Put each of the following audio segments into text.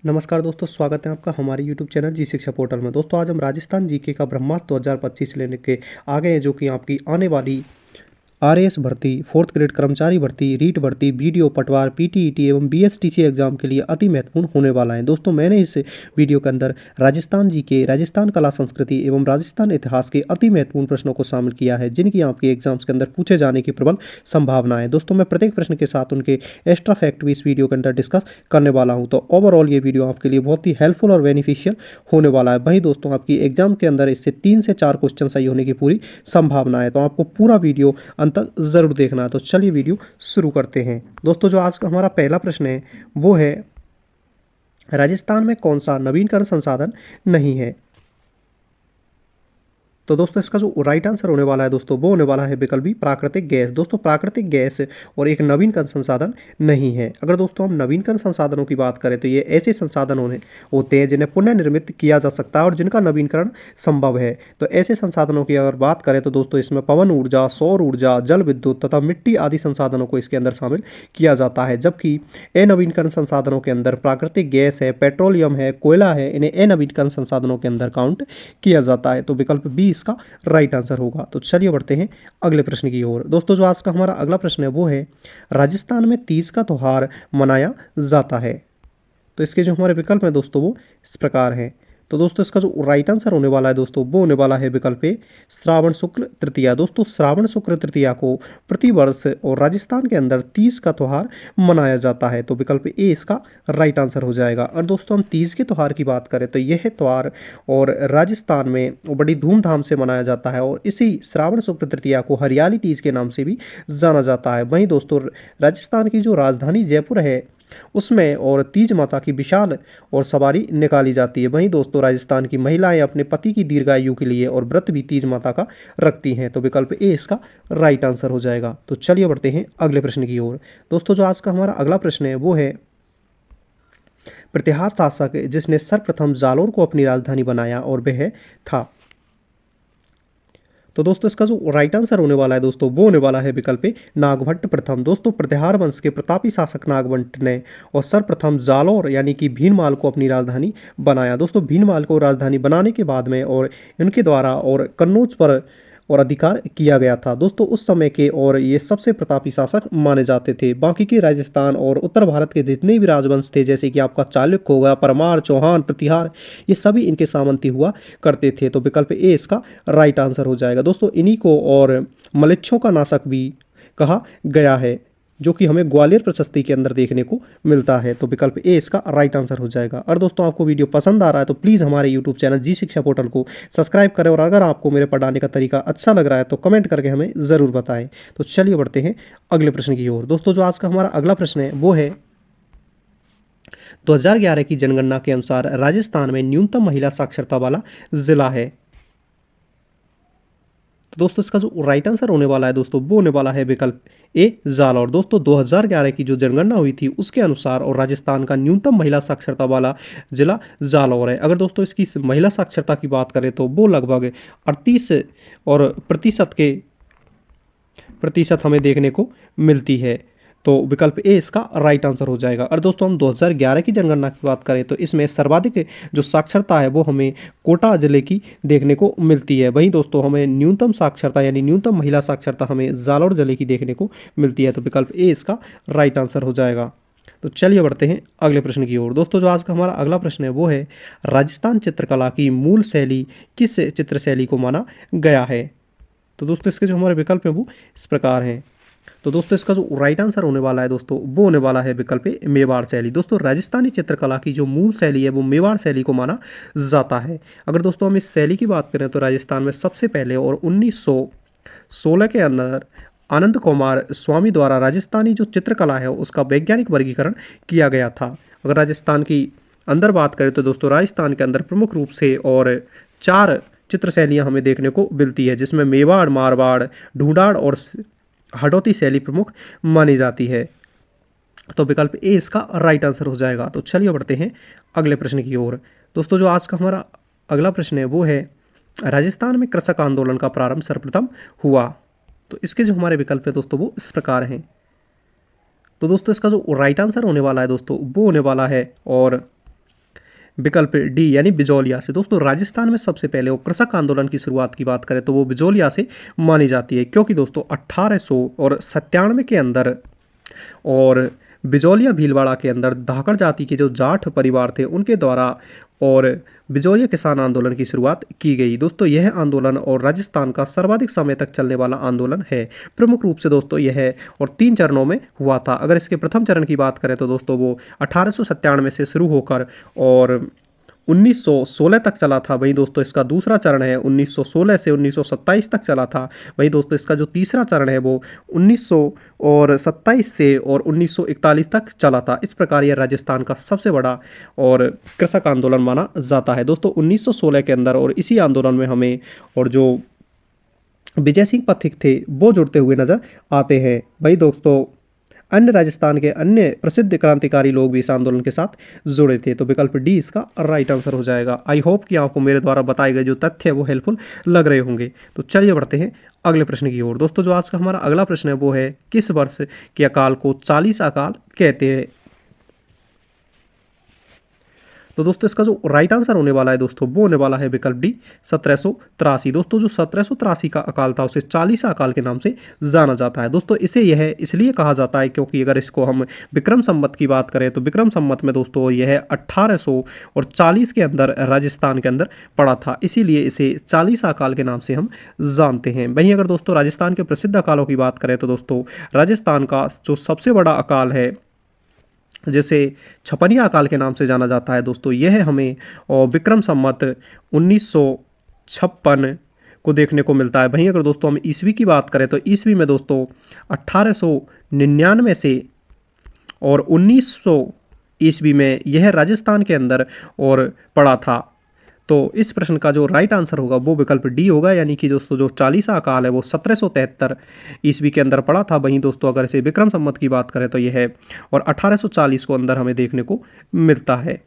नमस्कार दोस्तों, स्वागत है आपका हमारे YouTube चैनल जी शिक्षा पोर्टल में। दोस्तों आज हम राजस्थान जीके का ब्रह्मास्त्र 2025 लेने के आ गए हैं, जो कि आपकी आने वाली आरएएस भर्ती, फोर्थ ग्रेड कर्मचारी भर्ती, रीट भर्ती, बीडीओ, पटवार, पीटीईटी एवं बीएसटीसी एग्जाम के लिए अति महत्वपूर्ण होने वाला है। दोस्तों मैंने इस वीडियो के अंदर राजस्थान जीके, राजस्थान कला संस्कृति एवं राजस्थान इतिहास के अति महत्वपूर्ण प्रश्नों को शामिल किया है, जिनकी आपके एग्जाम्स के अंदर पूछे जाने की प्रबल संभावना है। दोस्तों मैं प्रत्येक प्रश्न के साथ उनके एक्स्ट्रा फैक्ट भी इस वीडियो के अंदर डिस्कस करने वाला हूं, तो ओवरऑल ये वीडियो आपके लिए बहुत ही हेल्पफुल और बेनिफिशियल होने वाला है। वहीं दोस्तों आपकी एग्जाम के अंदर इससे 3 से 4 क्वेश्चन सही होने की पूरी संभावना है, तो आपको पूरा वीडियो अंत तक जरूर देखना है। तो चलिए वीडियो शुरू करते हैं। दोस्तों जो आज का हमारा पहला प्रश्न है वो है, राजस्थान में कौन सा नवीनकरण संसाधन नहीं है? तो दोस्तों इसका जो राइट आंसर होने वाला है दोस्तों, वो होने वाला है विकल्प बी, प्राकृतिक गैस। दोस्तों प्राकृतिक गैस और एक नवीनकरण संसाधन नहीं है। अगर दोस्तों हम नवीनकरण संसाधनों की बात करें तो ये ऐसे संसाधन होते हैं जिन्हें पुनः निर्मित किया जा सकता है और जिनका नवीनकरण संभव है। तो ऐसे संसाधनों की अगर बात करें तो दोस्तों इसमें पवन ऊर्जा, सौर ऊर्जा, जल विद्युत तथा मिट्टी आदि संसाधनों को इसके अंदर शामिल किया जाता है। जबकि अनवीनकरण संसाधनों के अंदर प्राकृतिक गैस है, पेट्रोलियम है, कोयला है, इन्हें अनवीनकरण संसाधनों के अंदर काउंट किया जाता है। तो विकल्प बी इसका राइट आंसर होगा। तो चलिए बढ़ते हैं अगले प्रश्न की ओर। दोस्तों जो आज का हमारा अगला प्रश्न है वो है, राजस्थान में तीज का त्योहार मनाया जाता है। तो इसके जो हमारे विकल्प हैं दोस्तों वो इस प्रकार हैं। तो दोस्तों इसका जो राइट आंसर होने वाला है दोस्तों, वो होने वाला है विकल्प ए, श्रावण शुक्ल तृतीया। दोस्तों श्रावण शुक्ल तृतीया को प्रतिवर्ष और राजस्थान के अंदर तीज का त्यौहार मनाया जाता है। तो विकल्प ए इसका राइट आंसर हो जाएगा। और दोस्तों हम तीज के त्यौहार की बात करें तो यह त्यौहार और राजस्थान में बड़ी धूमधाम से मनाया जाता है और इसी श्रावण शुक्ल तृतीया को हरियाली तीज के नाम से भी जाना जाता है। वहीं दोस्तों राजस्थान की जो राजधानी जयपुर है उसमें और तीज माता की विशाल और सवारी निकाली जाती है। वहीं दोस्तों राजस्थान की महिलाएं अपने पति की दीर्घायु के लिए और व्रत भी तीज माता का रखती हैं। तो विकल्प ए इसका राइट आंसर हो जाएगा। तो चलिए बढ़ते हैं अगले प्रश्न की ओर। दोस्तों जो आज का हमारा अगला प्रश्न है वो है, प्रतिहार शासक जिसने सर्वप्रथम जालोर को अपनी राजधानी बनाया और वह था। तो दोस्तों इसका जो राइट आंसर होने वाला है दोस्तों, वो होने वाला है विकल्प ए, नागभट्ट प्रथम। दोस्तों प्रतिहार वंश के प्रतापी शासक नागभट्ट ने और सर्वप्रथम जालौर यानी कि भीनमाल को अपनी राजधानी बनाया। दोस्तों भीनमाल को राजधानी बनाने के बाद में और इनके द्वारा और कन्नौज पर और अधिकार किया गया था। दोस्तों उस समय के और ये सबसे प्रतापी शासक माने जाते थे। बाकी के राजस्थान और उत्तर भारत के जितने भी राजवंश थे, जैसे कि आपका चालुक्य हो गया, परमार, चौहान, प्रतिहार, ये सभी इनके सामंती हुआ करते थे। तो विकल्प ए इसका राइट आंसर हो जाएगा। दोस्तों इन्हीं को और मलेच्छों का नाशक भी कहा गया है, जो कि हमें ग्वालियर प्रशस्ति के अंदर देखने को मिलता है। तो विकल्प ए इसका राइट आंसर हो जाएगा। और दोस्तों आपको वीडियो पसंद आ रहा है तो प्लीज़ हमारे यूट्यूब चैनल जी शिक्षा पोर्टल को सब्सक्राइब करें, और अगर आपको मेरे पढ़ाने का तरीका अच्छा लग रहा है तो कमेंट करके हमें ज़रूर बताएं। तो चलिए बढ़ते हैं अगले प्रश्न की ओर। दोस्तों जो आज का हमारा अगला प्रश्न है वो है, 2011 की जनगणना के अनुसार राजस्थान में न्यूनतम महिला साक्षरता वाला जिला है। तो दोस्तों इसका जो राइट आंसर होने वाला है दोस्तों, वो होने वाला है विकल्प ए, जालौर। दोस्तों 2011 की जो जनगणना हुई थी उसके अनुसार और राजस्थान का न्यूनतम महिला साक्षरता वाला जिला जालौर है। अगर दोस्तों इसकी महिला साक्षरता की बात करें तो वो लगभग 38 और प्रतिशत हमें देखने को मिलती है। तो विकल्प ए इसका राइट आंसर हो जाएगा। और दोस्तों हम 2011 की जनगणना की बात करें तो इसमें सर्वाधिक जो साक्षरता है वो हमें कोटा जिले की देखने को मिलती है। वहीं दोस्तों हमें न्यूनतम साक्षरता यानी न्यूनतम महिला साक्षरता हमें जालौर जिले की देखने को मिलती है। तो विकल्प ए इसका राइट आंसर हो जाएगा। तो चलिए बढ़ते हैं अगले प्रश्न की ओर। दोस्तों जो आज का हमारा अगला प्रश्न है वो है, राजस्थान चित्रकला की मूल शैली किस चित्र शैली को माना गया है? तो दोस्तों इसके जो हमारे विकल्प हैं वो इस प्रकार हैं। तो दोस्तों इसका जो राइट आंसर होने वाला है दोस्तों, वो होने वाला है विकल्प ए, मेवाड़ शैली। दोस्तों राजस्थानी चित्रकला की जो मूल शैली है वो मेवाड़ शैली को माना जाता है। अगर दोस्तों हम इस शैली की बात करें तो राजस्थान में सबसे पहले और 1916 के अंदर आनंद कुमार स्वामी द्वारा राजस्थानी जो चित्रकला है उसका वैज्ञानिक वर्गीकरण किया गया था। अगर राजस्थान की अंदर बात करें तो दोस्तों राजस्थान के अंदर प्रमुख रूप से और 4 चित्र शैलियाँ हमें देखने को मिलती है, जिसमें मेवाड़, मारवाड़, ढूंढाड़ और हडौती शैली प्रमुख मानी जाती है। तो विकल्प ए इसका राइट आंसर हो जाएगा। तो चलिए बढ़ते हैं अगले प्रश्न की ओर। दोस्तों जो आज का हमारा अगला प्रश्न है वो है, राजस्थान में कृषक आंदोलन का प्रारंभ सर्वप्रथम हुआ। तो इसके जो हमारे विकल्प है दोस्तों वो इस प्रकार हैं। तो दोस्तों इसका जो राइट आंसर होने वाला है दोस्तों, वो होने वाला है और विकल्प डी यानी बिजौलिया से। दोस्तों राजस्थान में सबसे पहले वो कृषक आंदोलन की शुरुआत की बात करें तो वो बिजौलिया से मानी जाती है, क्योंकि दोस्तों 1897 के अंदर और बिजौलिया भीलवाड़ा के अंदर धाकड़ जाति के जो जाट परिवार थे उनके द्वारा और बिजौलिया किसान आंदोलन की शुरुआत की गई। दोस्तों यह आंदोलन और राजस्थान का सर्वाधिक समय तक चलने वाला आंदोलन है। प्रमुख रूप से दोस्तों यह और 3 चरणों में हुआ था। अगर इसके प्रथम चरण की बात करें तो दोस्तों वो 1897 से शुरू होकर और 1916 तक चला था। वहीं दोस्तों इसका दूसरा चरण है 1916 से 1927 तक चला था। वहीं दोस्तों इसका जो तीसरा चरण है वो 1927 से और 1941 तक चला था। इस प्रकार यह राजस्थान का सबसे बड़ा और कृषक आंदोलन माना जाता है। दोस्तों 1916 के अंदर और इसी आंदोलन में हमें और जो विजय सिंह पथिक थे वो जुड़ते हुए नजर आते हैं। वही दोस्तों अन्य राजस्थान के अन्य प्रसिद्ध क्रांतिकारी लोग भी इस आंदोलन के साथ जुड़े थे। तो विकल्प डी इसका राइट आंसर हो जाएगा। आई होप कि आपको मेरे द्वारा बताए गए जो तथ्य है वो हेल्पफुल लग रहे होंगे। तो चलिए बढ़ते हैं अगले प्रश्न की ओर। दोस्तों जो आज का हमारा अगला प्रश्न है वो है किस वर्ष के अकाल को 40 अकाल कहते हैं। तो दोस्तों इसका जो राइट आंसर होने वाला है दोस्तों वो होने वाला है विकल्प डी 1783। दोस्तों जो 1783 का अकाल था उसे 40 अकाल के नाम से जाना जाता है। दोस्तों इसे यह इसलिए कहा जाता है क्योंकि अगर इसको हम विक्रम संवत की बात करें तो विक्रम संवत में दोस्तों यह 1840 के अंदर राजस्थान के अंदर पड़ा था, इसीलिए इसे 40 अकाल के नाम से हम जानते हैं। वहीं अगर दोस्तों राजस्थान के प्रसिद्ध अकालों की बात करें तो दोस्तों राजस्थान का जो सबसे बड़ा अकाल है जैसे छपनिया अकाल के नाम से जाना जाता है दोस्तों, यह हमें विक्रम संवत 1956 को देखने को मिलता है। वहीं अगर दोस्तों हम ईस्वी की बात करें तो ईस्वी में दोस्तों 1899 से और 1900 ईस्वी में यह राजस्थान के अंदर और पड़ा था। तो इस प्रश्न का जो राइट आंसर होगा वो विकल्प डी होगा, यानी कि दोस्तों जो 40 अकाल है वो 1773 ईस्वी के अंदर पड़ा था। वहीं दोस्तों अगर इसे विक्रम संवत की बात करें तो यह है और 1840 को अंदर हमें देखने को मिलता है।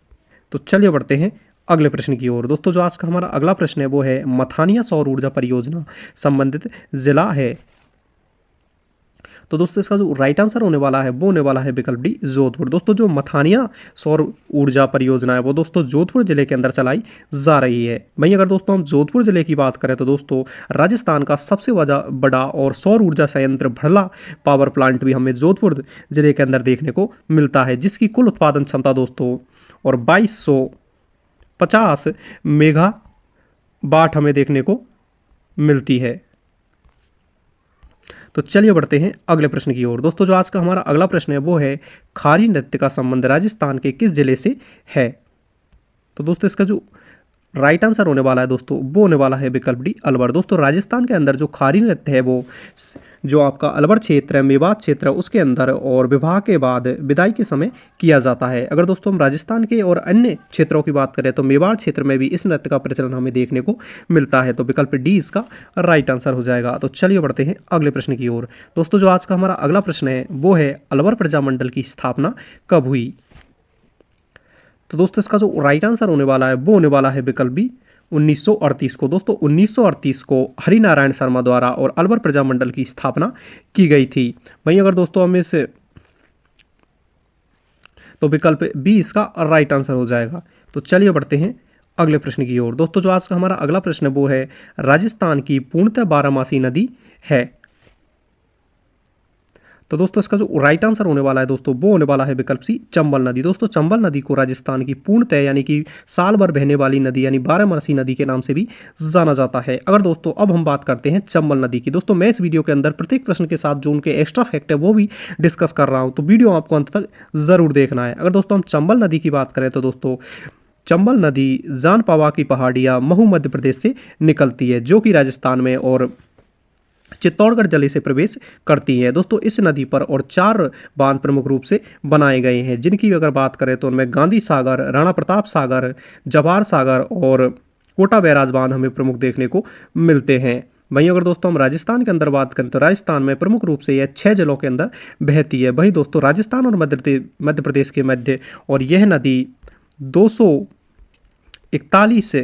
तो चलिए बढ़ते हैं अगले प्रश्न की ओर। दोस्तों जो आज का हमारा अगला प्रश्न है वो है मथानिया सौर ऊर्जा परियोजना संबंधित जिला है। तो दोस्तों इसका जो राइट आंसर होने वाला है वो होने वाला है विकल्प डी जोधपुर। दोस्तों जो मथानिया सौर ऊर्जा परियोजना है वो दोस्तों जोधपुर जिले के अंदर चलाई जा रही है। वहीं अगर दोस्तों हम जोधपुर जिले की बात करें तो दोस्तों राजस्थान का सबसे बड़ा और सौर ऊर्जा संयंत्र भड़ला पावर प्लांट भी हमें जोधपुर जिले के अंदर देखने को मिलता है, जिसकी कुल उत्पादन क्षमता दोस्तों और 2250 मेगावाट हमें देखने को मिलती है। तो चलिए बढ़ते हैं अगले प्रश्न की ओर। दोस्तों जो आज का हमारा अगला प्रश्न है वो है खारी नृत्य का संबंध राजस्थान के किस जिले से है। तो दोस्तों इसका जो राइट आंसर होने वाला है दोस्तों वो होने वाला है विकल्प डी अलवर। दोस्तों राजस्थान के अंदर जो खारी नृत्य है वो जो आपका अलवर क्षेत्र है, मेवात क्षेत्र है, उसके अंदर और विवाह के बाद विदाई के समय किया जाता है। अगर दोस्तों हम राजस्थान के और अन्य क्षेत्रों की बात करें तो मेवाड़ क्षेत्र में भी इस नृत्य का प्रचलन हमें देखने को मिलता है। तो विकल्प डी इसका राइट आंसर हो जाएगा। तो चलिए बढ़ते हैं अगले प्रश्न की ओर। दोस्तों जो आज का हमारा अगला प्रश्न है वो है अलवर प्रजामंडल की स्थापना कब हुई। तो दोस्तों इसका जो राइट आंसर होने वाला है वो होने वाला है विकल्प बी 1938 को। दोस्तों 1938 को हरिनारायण शर्मा द्वारा और अलवर प्रजामंडल की स्थापना की गई थी। वहीं अगर दोस्तों हम इस तो विकल्प बी इसका राइट आंसर हो जाएगा। तो चलिए बढ़ते हैं अगले प्रश्न की ओर। दोस्तों जो आज का हमारा अगला प्रश्न है वो है राजस्थान की पूर्णतः बारहमासी नदी है। तो दोस्तों इसका जो राइट आंसर होने वाला है दोस्तों वो होने वाला है विकल्प सी चंबल नदी। दोस्तों चंबल नदी को राजस्थान की पूर्णतः यानी कि साल भर बहने वाली नदी यानी बारहमासी नदी के नाम से भी जाना जाता है। अगर दोस्तों अब हम बात करते हैं चंबल नदी की। दोस्तों मैं इस वीडियो के अंदर प्रत्येक प्रश्न के साथ जो उनके एक्स्ट्रा फैक्ट है वो भी डिस्कस कर रहा हूँ, तो वीडियो आपको अंत तक जरूर देखना है। अगर दोस्तों हम चंबल नदी की बात करें तो दोस्तों चंबल नदी जान पावा की पहाड़ियाँ महू मध्य प्रदेश से निकलती है, जो कि राजस्थान में और चित्तौड़गढ़ जिले से प्रवेश करती है। दोस्तों इस नदी पर और 4 बांध प्रमुख रूप से बनाए गए हैं, जिनकी अगर बात करें तो उनमें गांधी सागर, राणा प्रताप सागर, जवाहर सागर और कोटा बैराज बांध हमें प्रमुख देखने को मिलते हैं। वहीं अगर दोस्तों हम राजस्थान के अंदर बात करें तो राजस्थान में प्रमुख रूप से यह 6 जिलों के अंदर बहती है। वहीं दोस्तों राजस्थान और मध्य प्रदेश के मध्य और यह नदी 241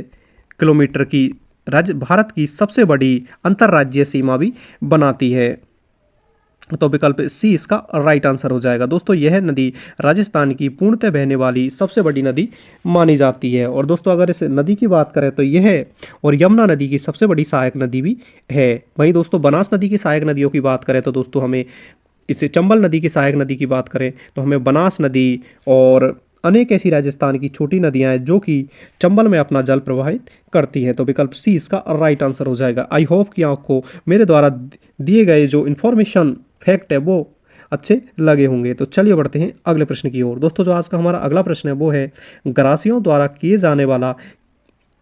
किलोमीटर की भारत की सबसे बड़ी अंतर्राज्यीय सीमा भी बनाती है। तो विकल्प सी इसका राइट आंसर हो जाएगा। दोस्तों यह नदी राजस्थान की पूर्णतः बहने वाली सबसे बड़ी नदी मानी जाती है। और दोस्तों अगर इस नदी की बात करें तो यह और यमुना नदी की सबसे बड़ी सहायक नदी भी है। वहीं दोस्तों बनास नदी की सहायक नदियों की बात करें तो दोस्तों हमें इससे चंबल नदी की सहायक नदी की बात करें तो हमें बनास नदी और अनेक ऐसी राजस्थान की छोटी नदियां हैं जो कि चंबल में अपना जल प्रवाहित करती हैं। तो विकल्प सी इसका राइट आंसर हो जाएगा। आई होप कि आपको मेरे द्वारा दिए गए जो इन्फॉर्मेशन फैक्ट है वो अच्छे लगे होंगे। तो चलिए बढ़ते हैं अगले प्रश्न की ओर। दोस्तों जो आज का हमारा अगला प्रश्न है वो है गरासियों द्वारा किए जाने वाला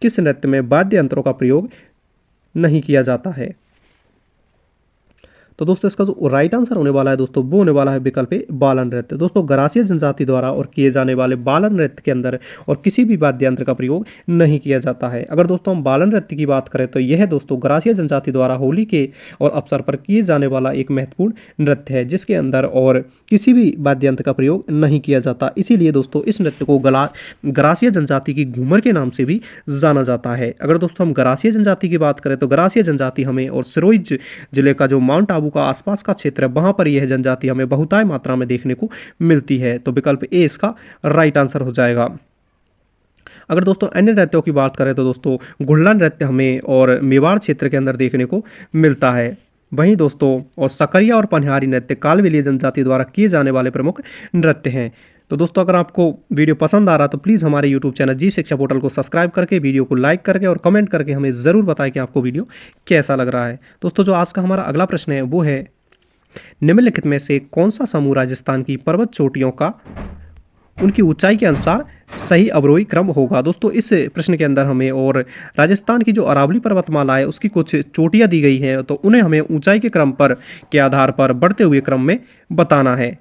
किस नृत्य में वाद्य यंत्रों का प्रयोग नहीं किया जाता है। तो दोस्तों इसका जो राइट आंसर होने वाला है दोस्तों वो होने वाला है विकल्प ए बाल नृत्य। दोस्तों गरासिया जनजाति द्वारा और किए जाने वाले बाल नृत्य के अंदर और किसी भी वाद्य यंत्र का प्रयोग नहीं किया जाता है। अगर दोस्तों हम बाल नृत्य की बात करें तो यह दोस्तों गरासिया जनजाति द्वारा होली के और अवसर पर किए जाने वाला एक महत्वपूर्ण नृत्य है जिसके अंदर और किसी भी वाद्य यंत्र का प्रयोग नहीं किया जाता। इसीलिए दोस्तों इस नृत्य को गरासिया जनजाति की घूमर के नाम से भी जाना जाता है। अगर दोस्तों हम गरासिया जनजाति की बात करें तो गरासिया जनजाति हमें और सिरोही जिले का जो माउंट आबू का आसपास का क्षेत्र है वहां पर यह जनजाति हमें बहुतायत मात्रा में देखने को मिलती है। तो विकल्प ए इसका राइट आंसर हो जाएगा। अगर दोस्तों अन्य नृत्यों की बात करें तो दोस्तों गुल्ला नृत्य हमें और मेवाड़ क्षेत्र के अंदर देखने को मिलता है। वहीं दोस्तों और सकरिया और पनिहारी नृत्य कालबेलिया जनजाति द्वारा किए जाने वाले प्रमुख नृत्य हैं। तो दोस्तों अगर आपको वीडियो पसंद आ रहा तो प्लीज़ हमारे यूट्यूब चैनल जी शिक्षा पोर्टल को सब्सक्राइब करके वीडियो को लाइक करके और कमेंट करके हमें ज़रूर बताएं कि आपको वीडियो कैसा लग रहा है। दोस्तों जो आज का हमारा अगला प्रश्न है वो है निम्नलिखित में से कौन सा समूह राजस्थान की पर्वत चोटियों का उनकी ऊंचाई के अनुसार सही अवरोही क्रम होगा। दोस्तों इस प्रश्न के अंदर हमें और राजस्थान की जो अरावली पर्वतमाला है उसकी कुछ चोटियां दी गई हैं तो उन्हें हमें ऊंचाई के क्रम पर के आधार पर बढ़ते हुए क्रम में बताना है।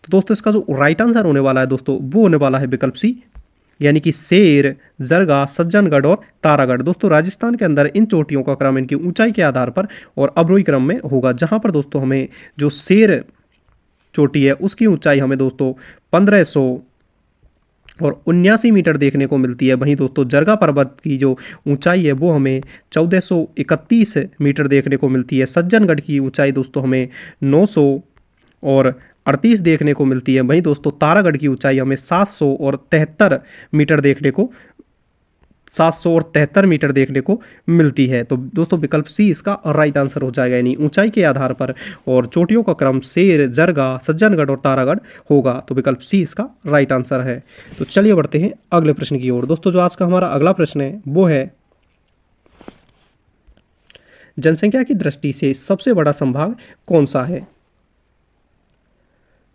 तो दोस्तों इसका जो राइट आंसर होने वाला है दोस्तों वो होने वाला है विकल्प सी यानी कि शेर, जरगा, सज्जनगढ़ और तारागढ़। दोस्तों राजस्थान के अंदर इन चोटियों का क्रम इनकी ऊंचाई के आधार पर और अवरोही क्रम में होगा। जहां पर दोस्तों हमें जो शेर चोटी है उसकी ऊंचाई हमें दोस्तों 1500 और 79 मीटर देखने को मिलती है। वहीं दोस्तों जरगा पर्वत की जो ऊंचाई है वो हमें 1431 मीटर देखने को मिलती है। सज्जनगढ़ की ऊंचाई दोस्तों हमें 900 और 38 देखने को मिलती है। वहीं दोस्तों तारागढ़ की ऊंचाई हमें 773 मीटर देखने को 773 मीटर देखने को मिलती है। तो दोस्तों विकल्प सी इसका राइट आंसर हो जाएगा यानी ऊंचाई के आधार पर और चोटियों का क्रम शेर, जरगा, सज्जनगढ़ और तारागढ़ होगा। तो विकल्प सी इसका राइट आंसर है। तो चलिए बढ़ते हैं अगले प्रश्न की ओर। दोस्तों जो आज का हमारा अगला प्रश्न है वो है जनसंख्या की दृष्टि से सबसे बड़ा संभाग कौन सा है।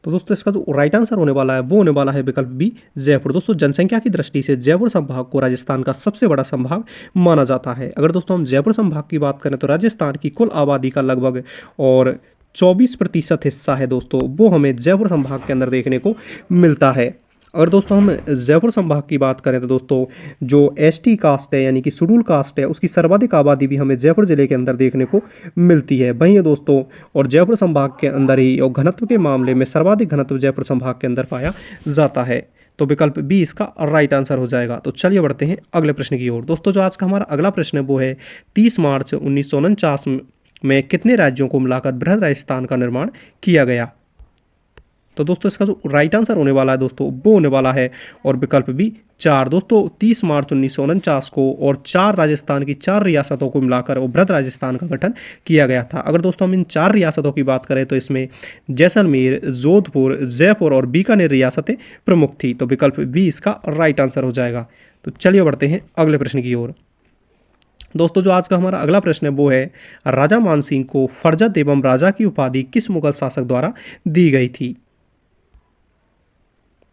तो दोस्तों इसका जो राइट आंसर होने वाला है वो होने वाला है विकल्प बी जयपुर। दोस्तों जनसंख्या की दृष्टि से जयपुर संभाग को राजस्थान का सबसे बड़ा संभाग माना जाता है। अगर दोस्तों हम जयपुर संभाग की बात करें तो राजस्थान की कुल आबादी का लगभग और 24% हिस्सा है दोस्तों वो हमें जयपुर संभाग के अंदर देखने को मिलता है। अगर दोस्तों हम जयपुर संभाग की बात करें तो दोस्तों जो एसटी कास्ट है यानी कि शेड्यूल कास्ट है उसकी सर्वाधिक आबादी भी हमें जयपुर जिले के अंदर देखने को मिलती है। वहीं दोस्तों और जयपुर संभाग के अंदर ही और घनत्व के मामले में सर्वाधिक घनत्व जयपुर संभाग के अंदर पाया जाता है। तो विकल्प बी इसका राइट आंसर हो जाएगा। तो चलिए बढ़ते हैं अगले प्रश्न की ओर। दोस्तों जो आज का हमारा अगला प्रश्न है वो है 30 मार्च 1949 में कितने राज्यों को मिलाकर बृहद राजस्थान का निर्माण किया गया। तो दोस्तों इसका जो राइट आंसर होने वाला है दोस्तों वो होने वाला है और विकल्प बी 4। दोस्तों 30 मार्च 1949 को और 4 राजस्थान की 4 रियासतों को मिलाकर और बृहद राजस्थान का गठन किया गया था। अगर दोस्तों हम इन 4 रियासतों की बात करें तो इसमें जैसलमेर, जोधपुर, जयपुर और बीकानेर रियासतें प्रमुख थी। तो विकल्प बी इसका राइट आंसर हो जाएगा। तो चलिए बढ़ते हैं अगले प्रश्न की ओर। दोस्तों जो आज का हमारा अगला प्रश्न है वो है राजा मानसिंह को फरजत एवं राजा की उपाधि किस मुगल शासक द्वारा दी गई थी।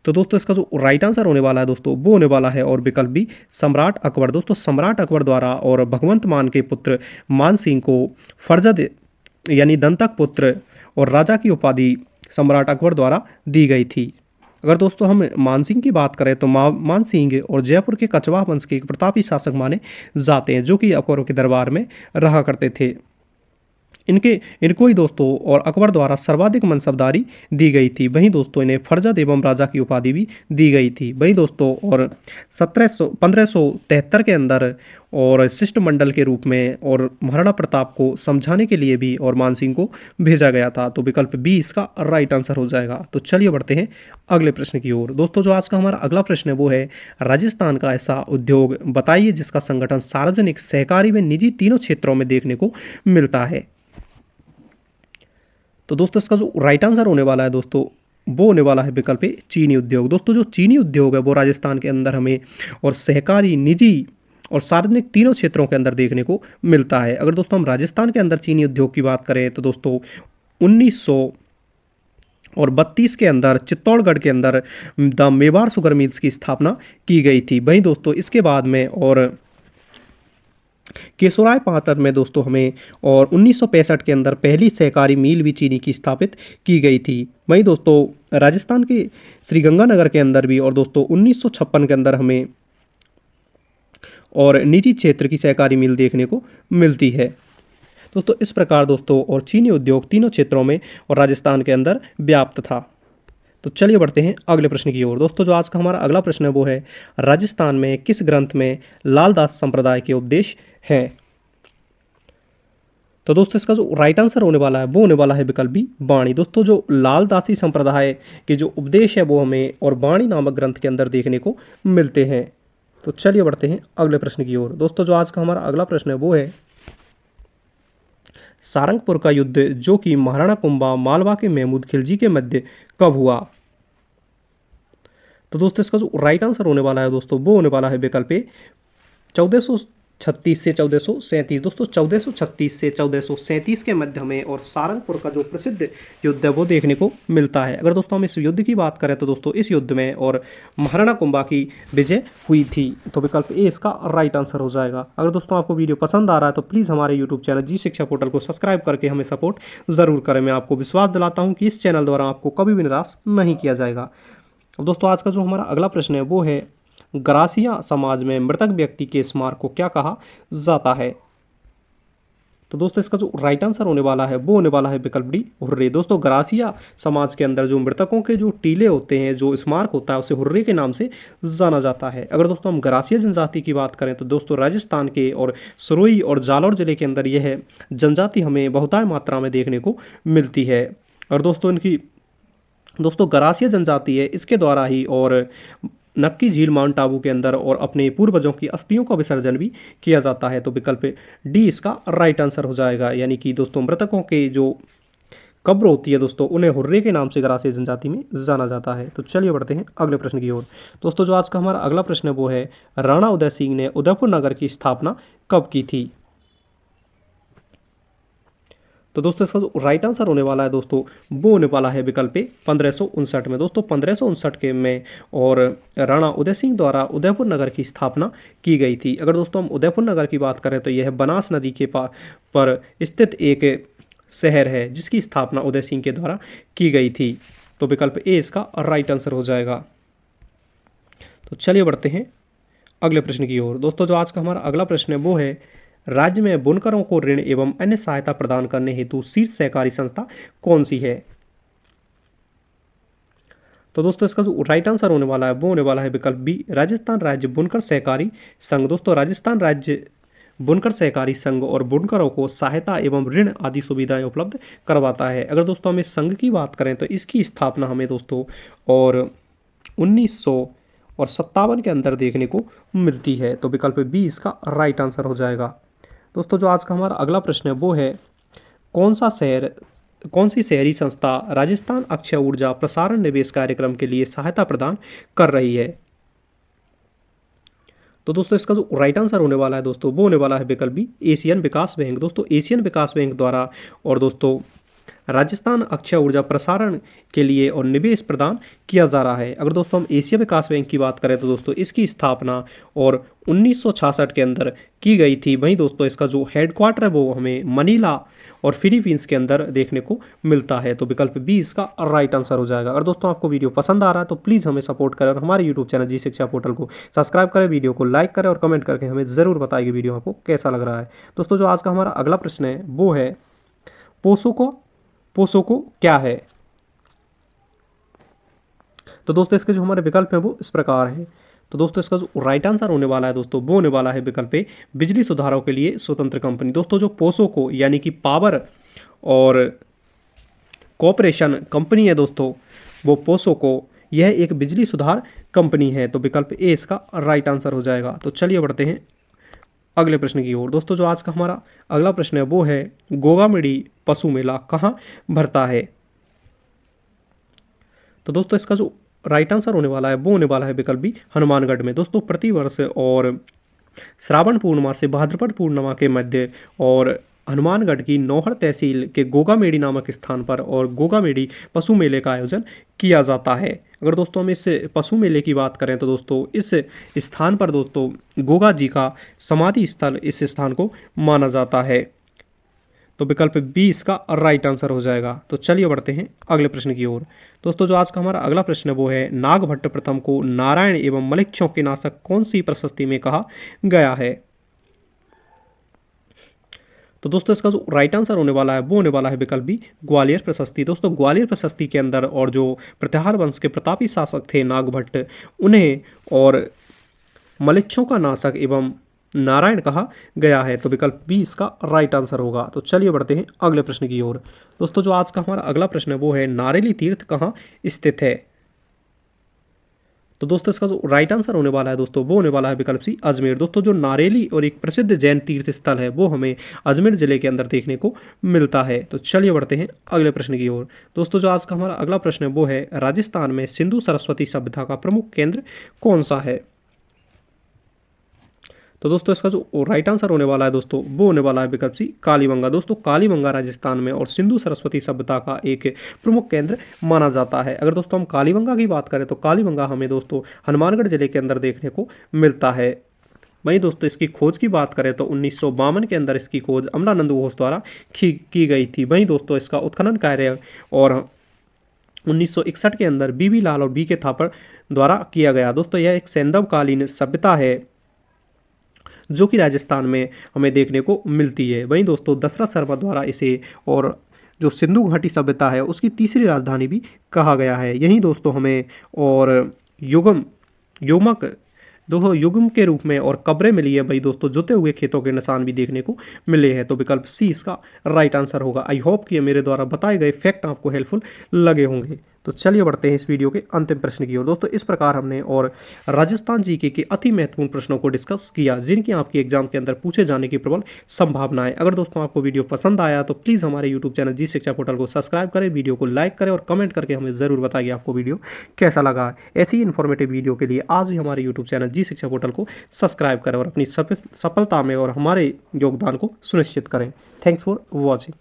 तो दोस्तों इसका जो राइट आंसर होने वाला है दोस्तों वो होने वाला है और विकल्प बी सम्राट अकबर। दोस्तों सम्राट अकबर द्वारा और भगवंत मान के पुत्र मान सिंह को फरजद यानी दंतक पुत्र और राजा की उपाधि सम्राट अकबर द्वारा दी गई थी। अगर दोस्तों हम मानसिंह की बात करें तो मानसिंह और जयपुर के कछवाहा वंश के एक प्रतापी शासक माने जाते हैं जो कि अकबरों के दरबार में रहा करते थे। इनके इनको ही दोस्तों और अकबर द्वारा सर्वाधिक मनसबदारी दी गई थी। वहीं दोस्तों इन्हें फरजद एवं राजा की उपाधि भी दी गई थी। वहीं दोस्तों और 1573 के अंदर और शिष्टमंडल के रूप में और महाराणा प्रताप को समझाने के लिए भी और मानसिंह को भेजा गया था। तो विकल्प बी इसका राइट आंसर हो जाएगा। तो चलिए बढ़ते हैं अगले प्रश्न की ओर। दोस्तों जो आज का हमारा अगला प्रश्न है वो है, राजस्थान का ऐसा उद्योग बताइए जिसका संगठन सार्वजनिक, सहकारी व निजी तीनों क्षेत्रों में देखने को मिलता है। तो दोस्तों इसका जो राइट आंसर होने वाला है दोस्तों वो होने वाला है विकल्प ए, चीनी उद्योग। दोस्तों जो चीनी उद्योग है वो राजस्थान के अंदर हमें और सहकारी, निजी और सार्वजनिक तीनों क्षेत्रों के अंदर देखने को मिलता है। अगर दोस्तों हम राजस्थान के अंदर चीनी उद्योग की बात करें तो दोस्तों 1932 के अंदर चित्तौड़गढ़ के अंदर द मेवाड़ शुगर मिल्स की स्थापना की गई थी। वहीं दोस्तों इसके बाद में और केशोराय पाटन में दोस्तों हमें और 1965 के अंदर पहली सहकारी मिल भी चीनी की स्थापित की गई थी। वहीं दोस्तों राजस्थान के श्रीगंगानगर के अंदर भी और दोस्तों 1956 के अंदर हमें और निजी क्षेत्र की सहकारी मिल देखने को मिलती है। दोस्तों इस प्रकार दोस्तों और चीनी उद्योग तीनों क्षेत्रों में और राजस्थान के अंदर व्याप्त था। तो चलिए बढ़ते हैं अगले प्रश्न की ओर। दोस्तों जो आज का हमारा अगला प्रश्न है वो है, राजस्थान में किस ग्रंथ में लालदास संप्रदाय के उपदेश हैं। तो दोस्तों इसका जो राइट आंसर होने वाला है वो होने वाला है विकल्प बी, वाणी। दोस्तों जो लालदासी संप्रदाय के जो उपदेश है वो हमें और वाणी नामक ग्रंथ के अंदर देखने को मिलते हैं। तो चलिए बढ़ते हैं अगले प्रश्न की ओर। दोस्तों जो आज का हमारा अगला प्रश्न है वो है, सारंगपुर का युद्ध जो कि महाराणा कुंभा मालवा के महमूद खिलजी के मध्य कब हुआ। तो दोस्तों इसका जो राइट आंसर होने वाला है दोस्तों वो होने वाला है विकल्प ए, 1436 से 1437। दोस्तों 1436 से 1437 के मध्य में और सारंगपुर का जो प्रसिद्ध युद्ध है वो देखने को मिलता है। अगर दोस्तों हम इस युद्ध की बात करें तो दोस्तों इस युद्ध में और महाराणा कुंभा की विजय हुई थी। तो विकल्प ए इसका राइट आंसर हो जाएगा। अगर दोस्तों आपको वीडियो पसंद आ रहा है तो प्लीज़ हमारे यूट्यूब चैनल जी शिक्षा पोर्टल को सब्सक्राइब करके हमें सपोर्ट ज़रूर करें। मैं आपको विश्वास दिलाता हूँ कि इस चैनल द्वारा आपको कभी भी निराश नहीं किया जाएगा। अब दोस्तों आज का जो हमारा अगला प्रश्न है वो है, गरासिया समाज में मृतक व्यक्ति के स्मारक को क्या कहा जाता है। तो दोस्तों इसका जो राइट आंसर होने वाला है वो होने वाला है विकल्प डी, हुर्रे। दोस्तों गरासिया समाज के अंदर जो मृतकों के जो टीले होते हैं, जो स्मारक होता है, उसे हुर्रे के नाम से जाना जाता है। अगर दोस्तों हम गरासिया जनजाति की बात करें तो दोस्तों राजस्थान के और सिरोही और जालौर जिले के अंदर यह जनजाति हमें बहुतायत मात्रा में देखने को मिलती है। और दोस्तों इनकी गरासिया जनजाति है, इसके द्वारा ही और नक्की झील माउंट आबू के अंदर और अपने पूर्वजों की अस्थियों का विसर्जन भी किया जाता है। तो विकल्प डी इसका राइट आंसर हो जाएगा। यानी कि दोस्तों मृतकों के जो कब्र होती है दोस्तों उन्हें हुर्रे के नाम से गरासिया जनजाति में जाना जाता है। तो चलिए बढ़ते हैं अगले प्रश्न की ओर। दोस्तों जो आज का हमारा अगला प्रश्न है वो है, राणा उदय सिंह ने उदयपुर नगर की स्थापना कब की थी। तो दोस्तों इसका जो राइट आंसर होने वाला है दोस्तों वो होने वाला है विकल्प ए, 1559 में। दोस्तों 1559 के में और राणा उदय सिंह द्वारा उदयपुर नगर की स्थापना की गई थी। अगर दोस्तों हम उदयपुर नगर की बात करें तो यह बनास नदी के पर स्थित एक शहर है जिसकी स्थापना उदय सिंह के द्वारा की गई थी। तो विकल्प ए इसका राइट आंसर हो जाएगा। तो चलिए बढ़ते हैं अगले प्रश्न की ओर। दोस्तों जो आज का हमारा अगला प्रश्न है वो है, राज्य में बुनकरों को ऋण एवं अन्य सहायता प्रदान करने हेतु शीर्ष सहकारी संस्था कौन सी है। तो दोस्तों इसका जो राइट आंसर होने वाला है वो होने वाला है विकल्प बी, राजस्थान राज्य बुनकर सहकारी संघ। दोस्तों राजस्थान राज्य बुनकर सहकारी संघ और बुनकरों को सहायता एवं ऋण आदि सुविधाएं उपलब्ध करवाता है। अगर दोस्तों हम इस संघ की बात करें तो इसकी स्थापना हमें दोस्तों और 1957 के अंदर देखने को मिलती है। तो विकल्प बी इसका राइट आंसर हो जाएगा। दोस्तों जो आज का हमारा अगला प्रश्न है वो है, कौन सी शहरी संस्था राजस्थान अक्षय ऊर्जा प्रसारण निवेश कार्यक्रम के लिए सहायता प्रदान कर रही है। तो दोस्तों इसका जो राइट आंसर होने वाला है दोस्तों वो होने वाला है विकल्प बी, एशियन विकास बैंक। दोस्तों एशियन विकास बैंक द्वारा और दोस्तों राजस्थान अक्षय ऊर्जा प्रसारण के लिए और निवेश प्रदान किया जा रहा है। अगर दोस्तों हम एशिया विकास बैंक की बात करें तो दोस्तों इसकी स्थापना और 1966 के अंदर की गई थी। वहीं दोस्तों इसका जो हेडक्वार्टर है वो हमें मनीला और फिलीपींस के अंदर देखने को मिलता है। तो विकल्प बी इसका राइट आंसर हो जाएगा। अगर दोस्तों आपको वीडियो पसंद आ रहा है तो प्लीज़ हमें सपोर्ट करें और हमारे यूट्यूब चैनल जी शिक्षा पोर्टल को सब्सक्राइब करें, वीडियो को लाइक करें और कमेंट करके हमें ज़रूर बताइए वीडियो आपको कैसा लग रहा है। दोस्तों जो आज का हमारा अगला प्रश्न है वो है, पोसोको क्या है? तो दोस्तों इसके जो हमारे विकल्प हैं वो इस प्रकार हैं। तो दोस्तों इसका जो राइट आंसर होने वाला है दोस्तों वो होने वाला है विकल्प ए, बिजली सुधारों के लिए स्वतंत्र कंपनी। दोस्तों जो पोसोको यानी कि पावर और कॉरपोरेशन कंपनी है दोस्तों, वो पोसोको, यह एक बिजली सुधार कंपनी है। तो विकल्प ए इसका राइट आंसर हो जाएगा। तो चलिए बढ़ते हैं अगले प्रश्न की ओर। दोस्तों जो आज का हमारा अगला प्रश्न है वो है गोगामेडी पशु मेला कहाँ भरता है? तो दोस्तों इसका जो राइट आंसर होने वाला है वो होने वाला है विकल्प बी, हनुमानगढ़ में। दोस्तों प्रतिवर्ष और श्रावण पूर्णिमा से भाद्रपद पूर्णिमा के मध्य और हनुमानगढ़ की नौहर तहसील के गोगामेडी नामक स्थान पर और गोगामेडी पशु मेले का आयोजन किया जाता है। अगर दोस्तों हम इस पशु मेले की बात करें तो दोस्तों इस स्थान पर दोस्तों गोगा जी का समाधि स्थल इस स्थान को माना जाता है। तो विकल्प बी इसका राइट आंसर हो जाएगा। तो चलिए बढ़ते हैं अगले प्रश्न की ओर। दोस्तों जो आज का हमारा अगला प्रश्न है वो है नागभट्ट प्रथम को नारायण एवं मलेच्छों के नाशक कौन सी प्रशस्ति में कहा गया है? तो दोस्तों इसका जो राइट आंसर होने वाला है वो होने वाला है विकल्प बी, ग्वालियर प्रशस्ति। दोस्तों ग्वालियर प्रशस्ति के अंदर और जो प्रत्याहार वंश के प्रतापी शासक थे नागभट्ट, उन्हें और मलेच्छों का नाशक एवं नारायण कहा गया है। तो विकल्प बी इसका राइट आंसर होगा। तो चलिए बढ़ते हैं अगले प्रश्न की ओर। दोस्तों जो आज का हमारा अगला प्रश्न है वो है नारेली तीर्थ कहाँ स्थित है? तो दोस्तों इसका जो राइट आंसर होने वाला है दोस्तों वो होने वाला है विकल्प सी, अजमेर। दोस्तों जो नारेली और एक प्रसिद्ध जैन तीर्थ स्थल है वो हमें अजमेर जिले के अंदर देखने को मिलता है। तो चलिए बढ़ते हैं अगले प्रश्न की ओर। दोस्तों जो आज का हमारा अगला प्रश्न है वो है राजस्थान में सिंधु सरस्वती सभ्यता का प्रमुख केंद्र कौन सा है? तो दोस्तों इसका जो राइट आंसर होने वाला है दोस्तों वो होने वाला है विकल्प सी, कालीबंगा। दोस्तों कालीबंगा राजस्थान में और सिंधु सरस्वती सभ्यता का एक प्रमुख केंद्र माना जाता है। अगर दोस्तों हम कालीबंगा की बात करें तो कालीबंगा हमें दोस्तों हनुमानगढ़ जिले के अंदर देखने को मिलता है। वहीं दोस्तों इसकी खोज की बात करें तो 1952 के अंदर इसकी खोज अमलानंद घोष द्वारा की गई थी। वहीं दोस्तों इसका उत्खनन कार्य और 1961 के अंदर बीबी लाल और बी के थापर द्वारा किया गया। दोस्तों यह एक सैंधवकालीन सभ्यता है जो कि राजस्थान में हमें देखने को मिलती है। वहीं दोस्तों दशरथ शर्मा द्वारा इसे और जो सिंधु घाटी सभ्यता है उसकी तीसरी राजधानी भी कहा गया है। यहीं दोस्तों हमें और युगम के रूप में और कब्रें मिली है भाई दोस्तों, जुते हुए खेतों के निशान भी देखने को मिले हैं। तो विकल्प सी इसका राइट आंसर होगा। आई होप कि मेरे द्वारा बताए गए फैक्ट आपको हेल्पफुल लगे होंगे। तो चलिए बढ़ते हैं इस वीडियो के अंतिम प्रश्न की ओर। दोस्तों इस प्रकार हमने और राजस्थान जीके के अति महत्वपूर्ण प्रश्नों को डिस्कस किया जिनकी आपकी एग्जाम के अंदर पूछे जाने की प्रबल संभावना है। अगर दोस्तों आपको वीडियो पसंद आया तो प्लीज़ हमारे यूट्यूब चैनल जी शिक्षा पोर्टल को सब्सक्राइब करें, वीडियो को लाइक करें और कमेंट करके हमें ज़रूर बताइए आपको वीडियो कैसा लगा। ऐसी ही इन्फॉर्मेटिव वीडियो के लिए आज ही हमारे यूट्यूब चैनल जी शिक्षा पोर्टल को सब्सक्राइब करें और अपनी सफलता में और हमारे योगदान को सुनिश्चित करें। Thanks for watching.